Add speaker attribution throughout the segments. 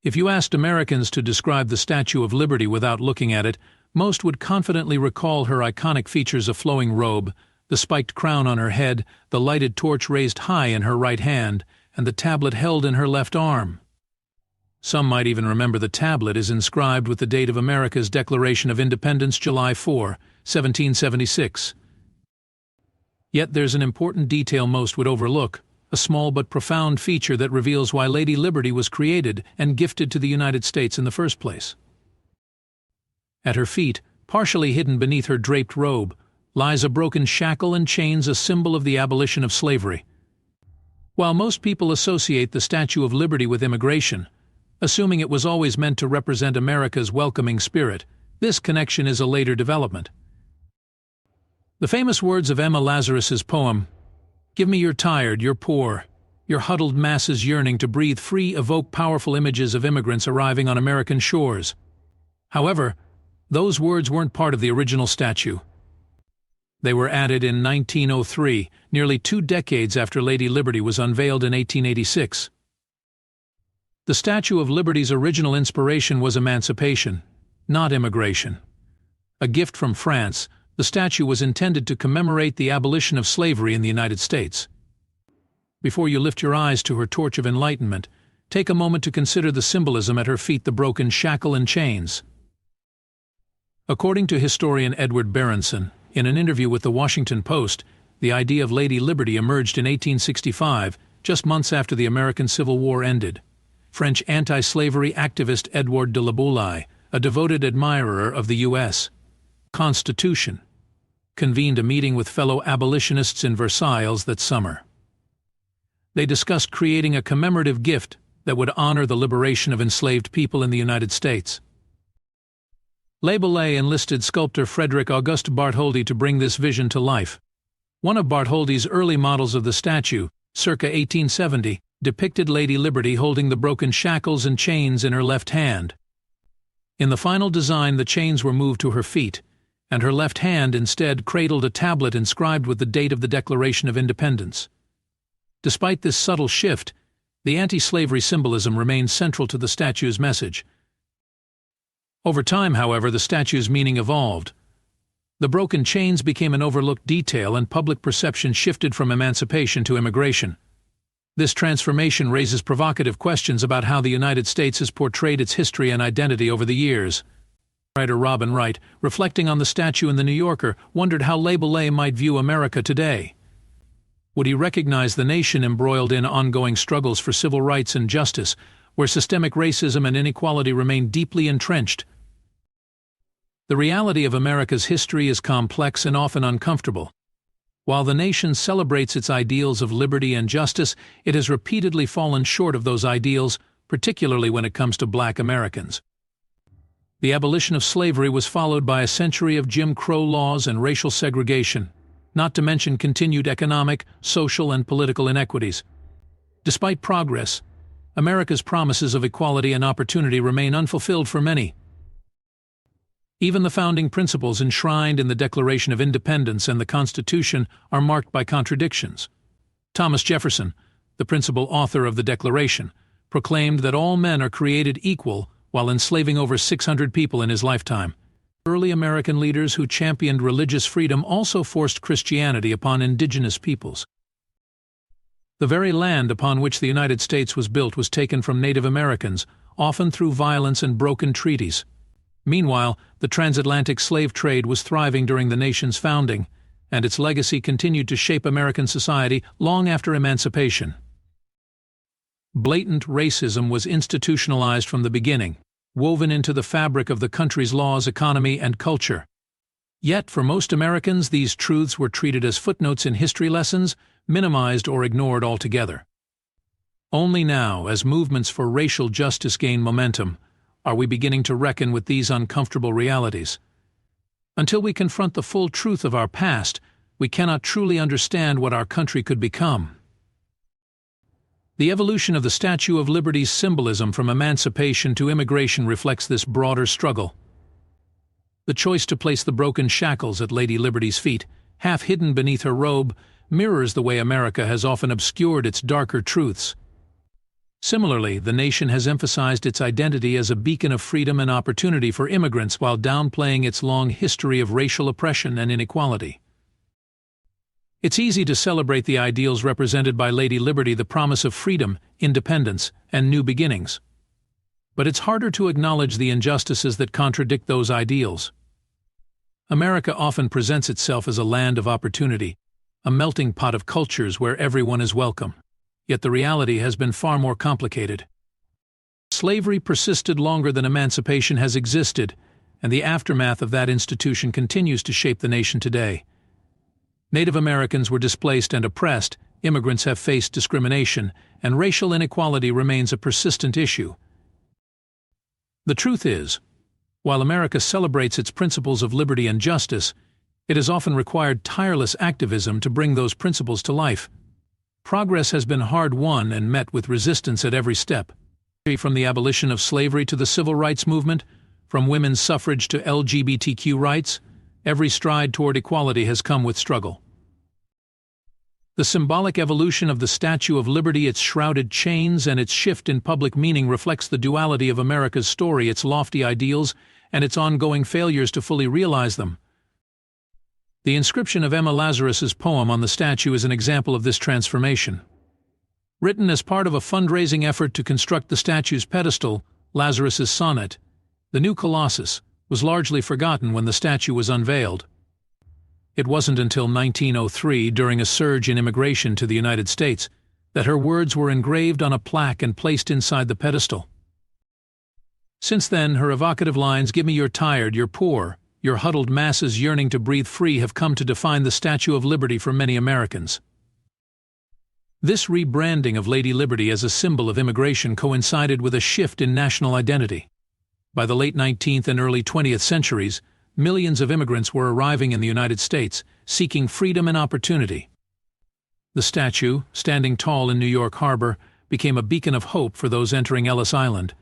Speaker 1: If you asked Americans to describe the Statue of Liberty without looking at it, most would confidently recall her iconic features: a flowing robe, the spiked crown on her head, the lighted torch raised high in her right hand, and the tablet held in her left arm. Some might even remember the tablet is inscribed with the date of America's Declaration of Independence, July 4, 1776. Yet there's an important detail most would overlook, a small but profound feature that reveals why Lady Liberty was created and gifted to the United States in the first place. At her feet, partially hidden beneath her draped robe, lies a broken shackle and chains, a symbol of the abolition of slavery. While most people associate the Statue of Liberty with immigration, assuming it was always meant to represent America's welcoming spirit, this connection is a later development. The famous words of Emma Lazarus's poem, "Give me your tired, your poor, your huddled masses yearning to breathe free," evoke powerful images of immigrants arriving on American shores. However, those words weren't part of the original statue. They were added in 1903, nearly 2 decades after Lady Liberty was unveiled in 1886. The Statue of Liberty's original inspiration was emancipation, not immigration. A gift from France, the statue was intended to commemorate the abolition of slavery in the United States. Before you lift your eyes to her torch of enlightenment, take a moment to consider the symbolism at her feet: the broken shackle and chains. According to historian Edward Berenson, in an interview with the Washington Post, the idea of Lady Liberty emerged in 1865, just months after the American Civil War ended. French anti-slavery activist Edouard de la Boulaye, a devoted admirer of the U.S. Constitution, convened a meeting with fellow abolitionists in Versailles that summer. They discussed creating a commemorative gift that would honor the liberation of enslaved people in the United States. Le Boulaye enlisted sculptor Frederick Auguste Bartholdi to bring this vision to life. One of Bartholdi's early models of the statue, circa 1870, depicted Lady Liberty holding the broken shackles and chains in her left hand. In the final design, the chains were moved to her feet, and her left hand instead cradled a tablet inscribed with the date of the Declaration of Independence. Despite this subtle shift, the anti-slavery symbolism remained central to the statue's message. Over time, however, the statue's meaning evolved. The broken chains became an overlooked detail, and public perception shifted from emancipation to immigration. This transformation raises provocative questions about how the United States has portrayed its history and identity over the years. Writer Robin Wright, reflecting on the statue in The New Yorker, wondered how Le Boulaye might view America today. Would he recognize the nation embroiled in ongoing struggles for civil rights and justice, where systemic racism and inequality remain deeply entrenched? The reality of America's history is complex and often uncomfortable. While the nation celebrates its ideals of liberty and justice, it has repeatedly fallen short of those ideals, particularly when it comes to Black Americans. The abolition of slavery was followed by a century of Jim Crow laws and racial segregation, not to mention continued economic, social, and political inequities. Despite progress, America's promises of equality and opportunity remain unfulfilled for many. Even the founding principles enshrined in the Declaration of Independence and the Constitution are marked by contradictions. Thomas Jefferson, the principal author of the Declaration, proclaimed that all men are created equal while enslaving over 600 people in his lifetime. Early American leaders who championed religious freedom also forced Christianity upon indigenous peoples. The very land upon which the United States was built was taken from Native Americans, often through violence and broken treaties. Meanwhile, the transatlantic slave trade was thriving during the nation's founding, and its legacy continued to shape American society long after emancipation. Blatant racism was institutionalized from the beginning, woven into the fabric of the country's laws, economy, and culture. Yet, for most Americans, these truths were treated as footnotes in history lessons, minimized or ignored altogether. Only now, as movements for racial justice gain momentum, are we beginning to reckon with these uncomfortable realities. Until we confront the full truth of our past, we cannot truly understand what our country could become. The evolution of the Statue of Liberty's symbolism from emancipation to immigration reflects this broader struggle. The choice to place the broken shackles at Lady Liberty's feet, half hidden beneath her robe, mirrors the way America has often obscured its darker truths. Similarly, the nation has emphasized its identity as a beacon of freedom and opportunity for immigrants while downplaying its long history of racial oppression and inequality. It's easy to celebrate the ideals represented by Lady Liberty, the promise of freedom, independence, and new beginnings. But it's harder to acknowledge the injustices that contradict those ideals. America often presents itself as a land of opportunity, a melting pot of cultures where everyone is welcome. Yet the reality has been far more complicated. Slavery persisted longer than emancipation has existed, and the aftermath of that institution continues to shape the nation today. Native Americans were displaced and oppressed, immigrants have faced discrimination, and racial inequality remains a persistent issue. The truth is, while America celebrates its principles of liberty and justice, it has often required tireless activism to bring those principles to life. Progress has been hard-won and met with resistance at every step. From the abolition of slavery to the civil rights movement, from women's suffrage to LGBTQ rights, every stride toward equality has come with struggle. The symbolic evolution of the Statue of Liberty, its shrouded chains, and its shift in public meaning reflects the duality of America's story, its lofty ideals, and its ongoing failures to fully realize them. The inscription of Emma Lazarus's poem on the statue is an example of this transformation. Written as part of a fundraising effort to construct the statue's pedestal, Lazarus's sonnet, "The New Colossus," was largely forgotten when the statue was unveiled. It wasn't until 1903, during a surge in immigration to the United States, that her words were engraved on a plaque and placed inside the pedestal. Since then, her evocative lines, "Give me your tired, your poor, your huddled masses yearning to breathe free," have come to define the Statue of Liberty for many Americans. This rebranding of Lady Liberty as a symbol of immigration coincided with a shift in national identity. By the late 19th and early 20th centuries, millions of immigrants were arriving in the United States, seeking freedom and opportunity. The statue, standing tall in New York Harbor, became a beacon of hope for those entering Ellis Island.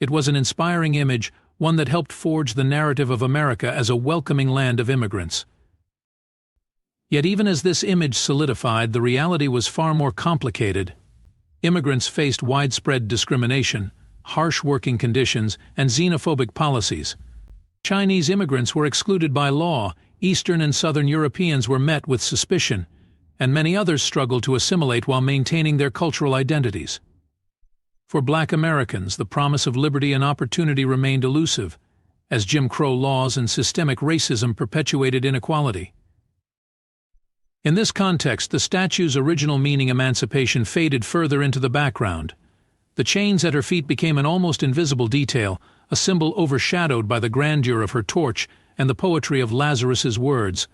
Speaker 1: It was an inspiring image, one that helped forge the narrative of America as a welcoming land of immigrants. Yet even as this image solidified, the reality was far more complicated. Immigrants faced widespread discrimination, harsh working conditions, and xenophobic policies. Chinese immigrants were excluded by law, Eastern and Southern Europeans were met with suspicion, and many others struggled to assimilate while maintaining their cultural identities. For Black Americans, the promise of liberty and opportunity remained elusive, as Jim Crow laws and systemic racism perpetuated inequality. In this context, the statue's original meaning, emancipation, faded further into the background. The chains at her feet became an almost invisible detail, a symbol overshadowed by the grandeur of her torch and the poetry of Lazarus's words.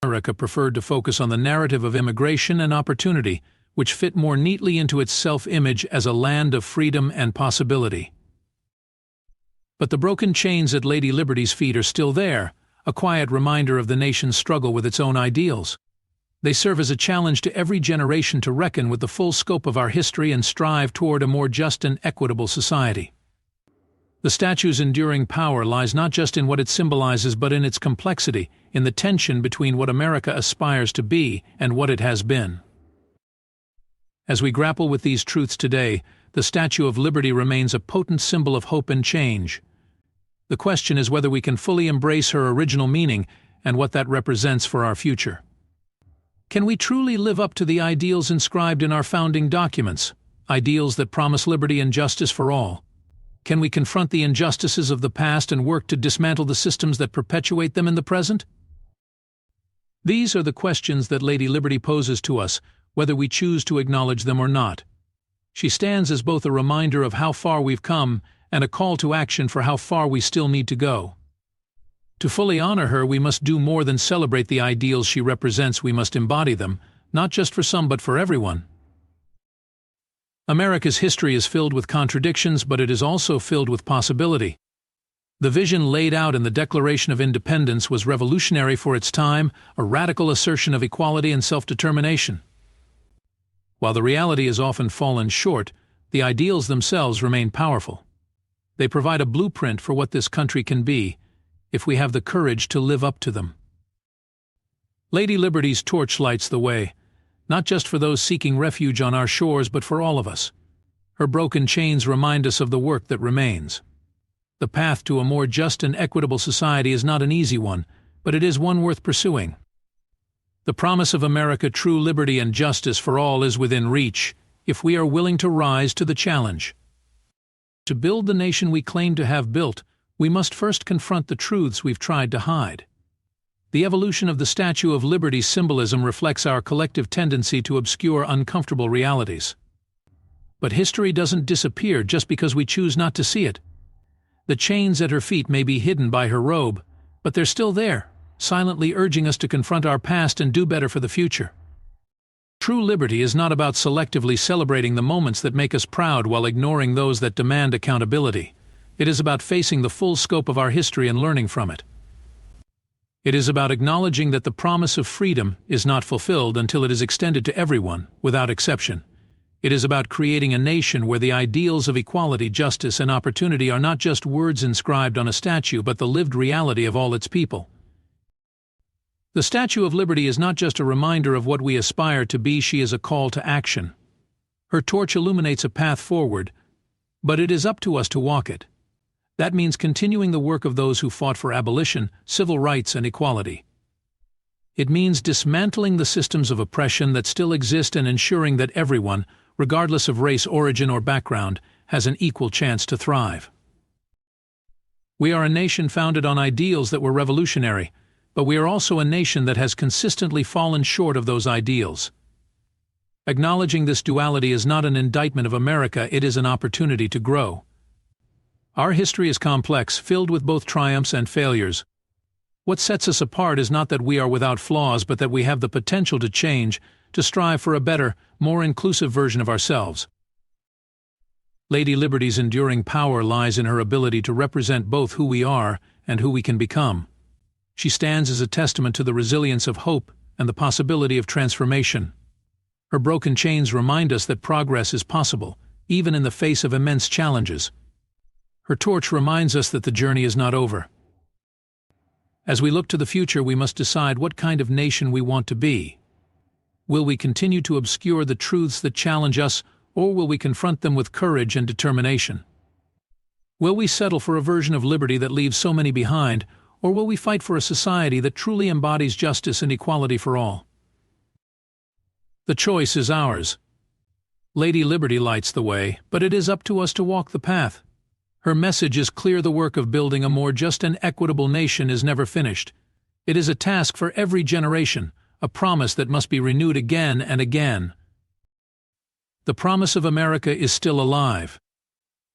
Speaker 1: America preferred to focus on the narrative of immigration and opportunity, which fit more neatly into its self-image as a land of freedom and possibility. But the broken chains at Lady Liberty's feet are still there, a quiet reminder of the nation's struggle with its own ideals. They serve as a challenge to every generation to reckon with the full scope of our history and strive toward a more just and equitable society. The statue's enduring power lies not just in what it symbolizes but in its complexity, in the tension between what America aspires to be and what it has been. As we grapple with these truths today, the Statue of Liberty remains a potent symbol of hope and change. The question is whether we can fully embrace her original meaning and what that represents for our future. Can we truly live up to the ideals inscribed in our founding documents, ideals that promise liberty and justice for all? Can we confront the injustices of the past and work to dismantle the systems that perpetuate them in the present? These are the questions that Lady Liberty poses to us, whether we choose to acknowledge them or not. She stands as both a reminder of how far we've come and a call to action for how far we still need to go. To fully honor her, we must do more than celebrate the ideals she represents. We must embody them, not just for some but for everyone. America's history is filled with contradictions, but it is also filled with possibility. The vision laid out in the Declaration of Independence was revolutionary for its time, a radical assertion of equality and self-determination. While the reality has often fallen short, the ideals themselves remain powerful. They provide a blueprint for what this country can be, if we have the courage to live up to them. Lady Liberty's torch lights the way, not just for those seeking refuge on our shores, but for all of us. Her broken chains remind us of the work that remains. The path to a more just and equitable society is not an easy one, but it is one worth pursuing. The promise of America, true liberty and justice for all, is within reach, if we are willing to rise to the challenge. To build the nation we claim to have built, we must first confront the truths we've tried to hide. The evolution of the Statue of Liberty's symbolism reflects our collective tendency to obscure uncomfortable realities. But history doesn't disappear just because we choose not to see it. The chains at her feet may be hidden by her robe, but they're still there, silently urging us to confront our past and do better for the future. True liberty is not about selectively celebrating the moments that make us proud while ignoring those that demand accountability. It is about facing the full scope of our history and learning from it. It is about acknowledging that the promise of freedom is not fulfilled until it is extended to everyone, without exception. It is about creating a nation where the ideals of equality, justice, and opportunity are not just words inscribed on a statue, but the lived reality of all its people. The Statue of Liberty is not just a reminder of what we aspire to be, she is a call to action. Her torch illuminates a path forward, but it is up to us to walk it. That means continuing the work of those who fought for abolition, civil rights, and equality. It means dismantling the systems of oppression that still exist and ensuring that everyone, regardless of race, origin, or background, has an equal chance to thrive. We are a nation founded on ideals that were revolutionary, but we are also a nation that has consistently fallen short of those ideals. Acknowledging this duality is not an indictment of America, it is an opportunity to grow. Our history is complex, filled with both triumphs and failures. What sets us apart is not that we are without flaws, but that we have the potential to change, to strive for a better, more inclusive version of ourselves. Lady Liberty's enduring power lies in her ability to represent both who we are and who we can become. She stands as a testament to the resilience of hope and the possibility of transformation. Her broken chains remind us that progress is possible, even in the face of immense challenges. Her torch reminds us that the journey is not over. As we look to the future, we must decide what kind of nation we want to be. Will we continue to obscure the truths that challenge us, or will we confront them with courage and determination? Will we settle for a version of liberty that leaves so many behind, or will we fight for a society that truly embodies justice and equality for all? The choice is ours. Lady Liberty lights the way, but it is up to us to walk the path. Her message is clear: the work of building a more just and equitable nation is never finished. It is a task for every generation, a promise that must be renewed again and again. The promise of America is still alive.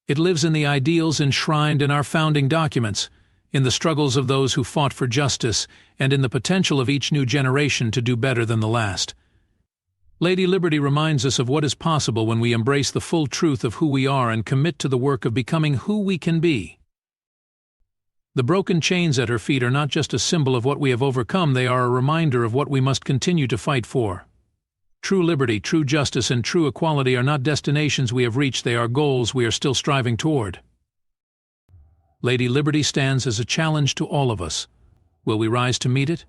Speaker 1: It lives in the ideals enshrined in our founding documents, in the struggles of those who fought for justice, and in the potential of each new generation to do better than the last. Lady Liberty reminds us of what is possible when we embrace the full truth of who we are and commit to the work of becoming who we can be. The broken chains at her feet are not just a symbol of what we have overcome, they are a reminder of what we must continue to fight for. True liberty, true justice, and true equality are not destinations we have reached, they are goals we are still striving toward. Lady Liberty stands as a challenge to all of us. Will we rise to meet it?